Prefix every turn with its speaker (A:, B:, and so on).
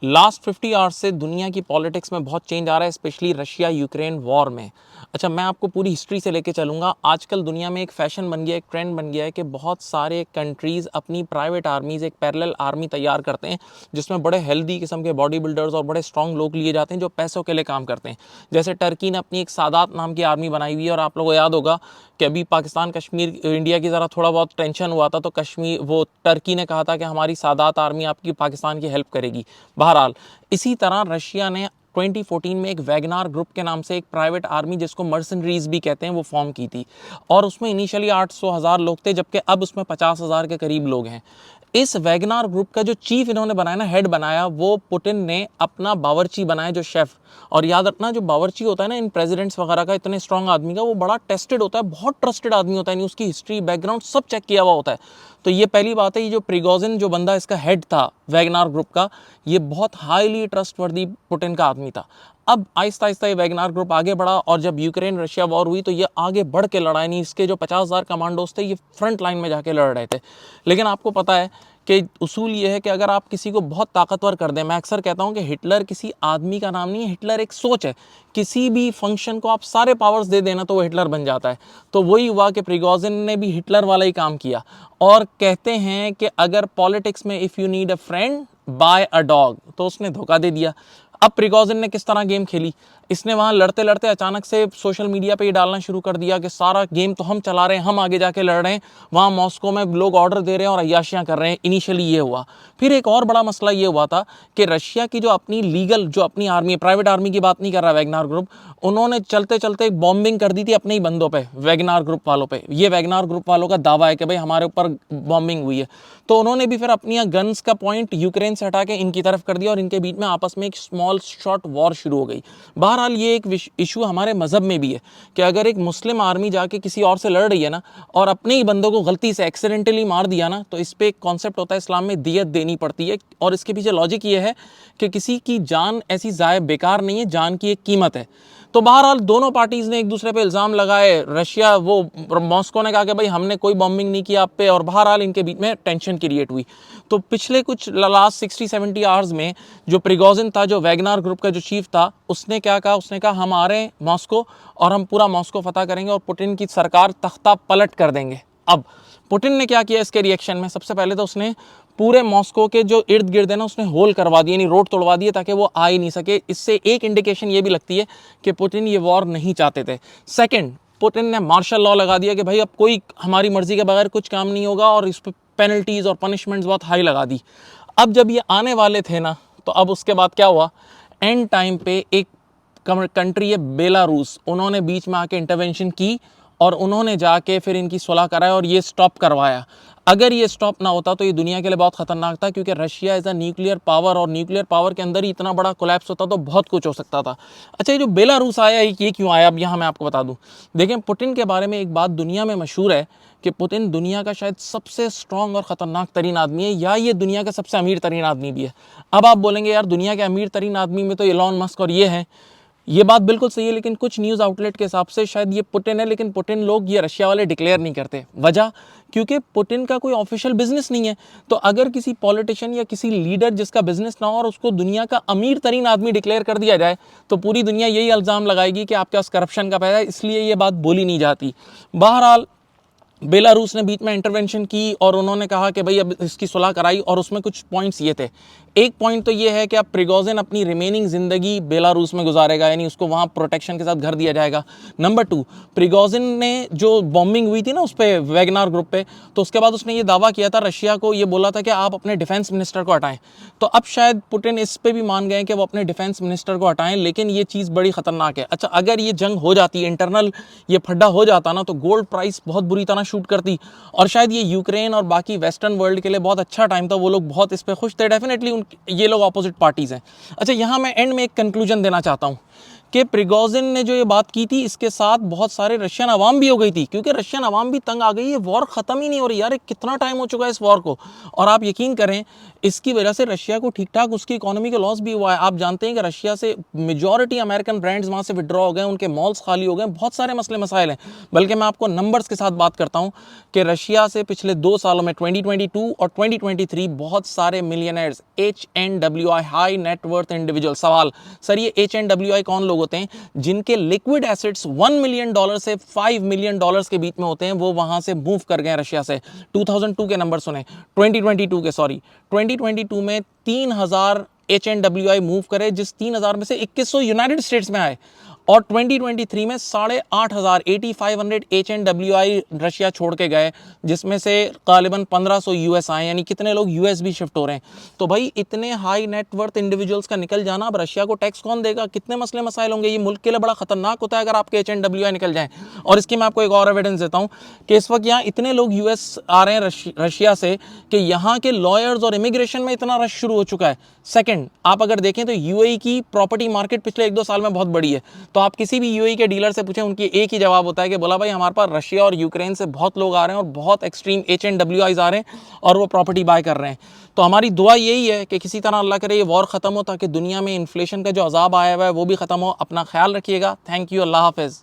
A: Last 50 hours से दुनिया की पॉलिटिक्स में बहुत चेंज आ रहा है, स्पेशली रशिया यूक्रेन वॉर में। अच्छा, मैं आपको पूरी हिस्ट्री से लेके चलूँगा। आजकल दुनिया में एक फैशन बन गया है, एक ट्रेंड बन गया है कि बहुत सारे कंट्रीज़ अपनी प्राइवेट आर्मीज़, एक पैरेलल आर्मी तैयार करते हैं जिसमें बड़े हेल्दी किस्म के बॉडी बिल्डर्स और बड़े स्ट्रॉन्ग लोग लिए जाते हैं जो पैसों के लिए काम करते हैं। जैसे टर्की ने अपनी एक सादात नाम की आर्मी बनाई हुई है, और आप लोगों को याद होगा कि अभी पाकिस्तान कश्मीर इंडिया की ज़रा थोड़ा बहुत टेंशन हुआ था तो कश्मीर वो टर्की ने कहा था कि हमारी सादात आर्मी आपकी पाकिस्तान की हेल्प करेगी। बहरहाल इसी तरह रशिया ने 2014 में एक वैगनार ग्रुप के नाम से एक प्राइवेट आर्मी जिसको मर्सनरीज भी कहते हैं वो फॉर्म की थी, और उसमें इनिशियली 800,000 लोग थे जबकि अब उसमें 50,000 के करीब लोग हैं। इस वैगनार ग्रुप का जो चीफ इन्होंने बनाया ना, हेड बनाया, वो पुतिन ने अपना बावर्ची बनाया, जो शेफ। और याद रखना, जो बावर्ची होता है ना इन प्रेसिडेंट्स वगैरह का, इतने स्ट्रांग आदमी का, वो बड़ा टेस्टेड होता है, बहुत ट्रस्टेड आदमी होता है, नहीं उसकी हिस्ट्री बैकग्राउंड सब चेक किया हुआ होता है। तो ये पहली बात है, ये जो प्रिगोजिन जो बंदा इसका हेड था वैगनार ग्रुप का, ये बहुत हाईली ट्रस्टवर्दी पुतिन का आदमी था। अब आहिस्ता आहिस्ता ये वैगनार ग्रुप आगे बढ़ा, और जब यूक्रेन रशिया वॉर हुई तो ये आगे बढ़ के लड़ाई नहीं, इसके जो 50,000 कमांडोज थे ये फ्रंट लाइन में जाके लड़ रहे थे। लेकिन आपको पता है कि उसूल ये है कि अगर आप किसी को बहुत ताकतवर कर दें, मैं अक्सर कहता हूं कि हिटलर किसी आदमी का नाम नहीं है, हिटलर एक सोच है। किसी भी फंक्शन को आप सारे पावर्स दे देना तो वो हिटलर बन जाता है। तो वही हुआ कि प्रिगोजिन ने भी हिटलर वाला ही काम किया, और कहते हैं कि अगर पॉलिटिक्स में if you need a friend buy a dog, तो उसने धोखा दे दिया। अब प्रिगोजिन ने किस तरह गेम खेली, इसने वहां लड़ते लड़ते अचानक से सोशल मीडिया पे ये डालना शुरू कर दिया कि सारा गेम तो हम चला रहे हैं, हम आगे जाके लड़ रहे हैं, वहां मॉस्को में लोग ऑर्डर दे रहे हैं और अय्याशियां कर रहे हैं। इनिशियली ये हुआ। फिर एक और बड़ा मसला ये हुआ था कि रशिया की जो अपनी लीगल जो अपनी आर्मी, प्राइवेट आर्मी की बात नहीं कर रहा वैगनार ग्रुप, उन्होंने चलते चलते बॉम्बिंग कर दी थी अपने ही बंदों पे, वैगनार ग्रुप वालों पे। ये वैगनार ग्रुप वालों का दावा है कि भाई हमारे ऊपर बॉम्बिंग हुई है। तो उन्होंने भी फिर अपनी गन्स का पॉइंट यूक्रेन से हटा के इनकी तरफ कर दिया, और इनके बीच में आपस में एक स्मॉल शॉर्ट वॉर शुरू हो गई। बहरहाल ये एक इशू हमारे मजहब में भी है कि अगर एक मुस्लिम आर्मी जाके किसी और से लड़ रही है ना, और अपने ही बंदों को गलती से एक्सीडेंटली मार दिया ना, तो इस पे एक कॉन्सेप्ट होता है इस्लाम में, दियत देनी पड़ती है। और इसके पीछे लॉजिक ये है कि किसी की जान ऐसी जाए बेकार नहीं है, जान की एक कीमत है। तो बहरहाल दोनों पार्टीज ने एक दूसरे पे इल्ज़ाम लगाए। रशिया वो मॉस्को ने कहा कि भाई हमने कोई बॉम्बिंग नहीं किया आप पे, और बहरहाल इनके बीच में टेंशन क्रिएट हुई। तो पिछले कुछ लास्ट 60-70 आवर्स में जो प्रिगोजिन था, जो वैगनार ग्रुप का जो चीफ था, उसने क्या कहा, उसने कहा हम आ रहे हैं मॉस्को और हम पूरा मॉस्को फतह करेंगे और पुतिन की सरकार तख्ता पलट कर देंगे। अब पुतिन ने क्या किया इसके रिएक्शन में, सबसे पहले तो उसने पूरे मॉस्को के जो इर्द गिर्द है ना, उसने होल करवा दिए, यानी रोड तोड़वा दिए ताकि वो आ ही नहीं सके। इससे एक इंडिकेशन ये भी लगती है कि पुतिन ये वॉर नहीं चाहते थे। सेकंड, पुतिन ने मार्शल लॉ लगा दिया कि भाई अब कोई हमारी मर्जी के बगैर कुछ काम नहीं होगा, और इस पर पेनल्टीज और पनिशमेंट्स बहुत हाई लगा दी। अब जब ये आने वाले थे ना, तो अब उसके बाद क्या हुआ, एंड टाइम पे एक कंट्री है बेलारूस, उन्होंने बीच में आके इंटरवेंशन की और उन्होंने जाके फिर इनकी सुलह कराया और ये स्टॉप करवाया। अगर ये स्टॉप ना होता तो ये दुनिया के लिए बहुत खतरनाक था, क्योंकि Russia is a nuclear power, और न्यूक्लियर पावर के अंदर ही इतना बड़ा कोलैप्स होता तो बहुत कुछ हो सकता था। अच्छा, ये जो बेलारूस आया ये क्यों आया, अब यहाँ मैं आपको बता दूँ। देखें, पुतिन के बारे में एक बात दुनिया में मशहूर है कि पुतिन दुनिया का शायद सबसे स्ट्रॉन्ग और ख़तरनाक तरीन आदमी है, या ये दुनिया का सबसे अमीर तरीन आदमी भी है। अब आप बोलेंगे यार दुनिया के अमीर तरीन आदमी में तो एलॉन मस्क और ये हैं, ये बात बिल्कुल सही है, लेकिन कुछ न्यूज़ आउटलेट के हिसाब से शायद ये पुतिन है, लेकिन पुतिन लोग ये रशिया वाले डिक्लेयर नहीं करते। वजह, क्योंकि पुतिन का कोई ऑफिशियल बिजनेस नहीं है। तो अगर किसी पॉलिटिशियन या किसी लीडर जिसका बिजनेस ना हो और उसको दुनिया का अमीर तरीन आदमी डिक्लेयर कर दिया जाए, तो पूरी दुनिया यही इल्ज़ाम लगाएगी कि आपके पास करप्शन का पैसा है, इसलिए ये बात बोली नहीं जाती। बहरहाल बेलारूस ने बीच में इंटरवेंशन की और उन्होंने कहा कि भाई अब इसकी सुलह कराई, और उसमें कुछ पॉइंट्स ये थे। एक पॉइंट तो ये है कि अब प्रिगोजिन अपनी रिमेनिंग ज़िंदगी बेलारूस में गुजारेगा, यानी उसको वहाँ प्रोटेक्शन के साथ घर दिया जाएगा। नंबर 2, प्रिगोजिन ने जो बॉम्बिंग हुई थी ना उस पर, वैगनार ग्रुप पे, तो उसके बाद उसने ये दावा किया था, रशिया को ये बोला था कि आप अपने डिफेंस मिनिस्टर को हटाएं। तो अब शायद पुतिन इस पर भी मान गए कि वो अपने डिफेंस मिनिस्टर को हटाएं, लेकिन ये चीज़ बड़ी ख़तरनाक है। अच्छा, अगर ये जंग हो जाती है, इंटरनल ये फड्डा हो जाता ना, तो गोल्ड प्राइस बहुत बुरी तरह शूट करती, और शायद ये यूक्रेन और बाकी वेस्टर्न वर्ल्ड के लिए बहुत अच्छा टाइम था, वो लोग बहुत इस पर खुश थे। डेफिनेटली ये लोग अपोजिट पार्टीज़ हैं। अच्छा, यहाँ मैं एंड में एक कंक्लूजन देना चाहता हूँ कि प्रिगोजिन ने जो ये बात की थी, इसके साथ बहुत सारे रशियन अवाम भी हो गई थी, क्योंकि रशियन अवाम भी तंग आ गई, ये वॉर ख़त्म ही नहीं हो रही यार, कितना टाइम हो चुका है इस वॉर को। और आप यकीन करें, इसकी वजह से रशिया को ठीक ठाक उसकी इकोनॉमी का लॉस भी हुआ है। आप जानते हैं कि रशिया से मेजॉरिटी अमेरिकन ब्रांड्स वहाँ से विड्रॉ हो गए, उनके मॉल्स खाली हो गए, बहुत सारे मसले मसाइल हैं। बल्कि मैं आपको नंबर्स के साथ बात करता हूँ कि रशिया से पिछले 2 सालों में 2022 और 2023 बहुत सारे millionaires, HNWI, high net worth individual. सवाल, सर ये HNWI कौन लोग होते हैं? जिनके लिक्विड एसेट्स $1 मिलियन से $5 मिलियन के बीच में होते हैं, वो वहां से मूव कर गए रशिया से। 2002 के नंबर सुने, 2022 के, सॉरी 2022 में 3000 HNWI मूव करे, जिस 3000 में से 2100 यूनाइटेड स्टेट्स में आए। और 2023 में 8500 HNWI रशिया छोड़ के गए, जिसमें से गालिबन 1500 यूएस आए, यानी कितने लोग यूएस भी शिफ्ट हो रहे हैं। तो भाई इतने हाई नेटवर्थ इंडिविजुअल्स का निकल जाना, अब रशिया को टैक्स कौन देगा? कितने मसले मसाइल होंगे? ये मुल्क के लिए बड़ा खतरनाक होता है अगर आपके HNWI निकल जाएं। और इसकी मैं आपको एक और एविडेंस देता हूं कि इस वक्त यहाँ इतने लोग यूएस आ रहे हैं रशिया से कि यहाँ के लॉयर्स और इमिग्रेशन में इतना रश शुरू हो चुका है। सेकंड, आप अगर देखें तो यूएई की प्रॉपर्टी मार्केट पिछले 1-2 साल में बहुत बड़ी है। तो आप किसी भी यूएई के डीलर से पूछें, उनकी एक ही जवाब होता है कि बोला भाई हमारे पास रशिया और यूक्रेन से बहुत लोग आ रहे हैं और बहुत एक्सट्रीम HNWIs आ रहे हैं और वो प्रॉपर्टी बाय कर रहे हैं। तो हमारी दुआ यही है कि किसी तरह अल्लाह करे ये वॉर ख़त्म हो, ताकि दुनिया में इन्फ्लेशन का जो अजाब आया हुआ है वो भी ख़त्म हो। अपना ख्याल रखिएगा। Thank you. अल्लाह हाफिज़।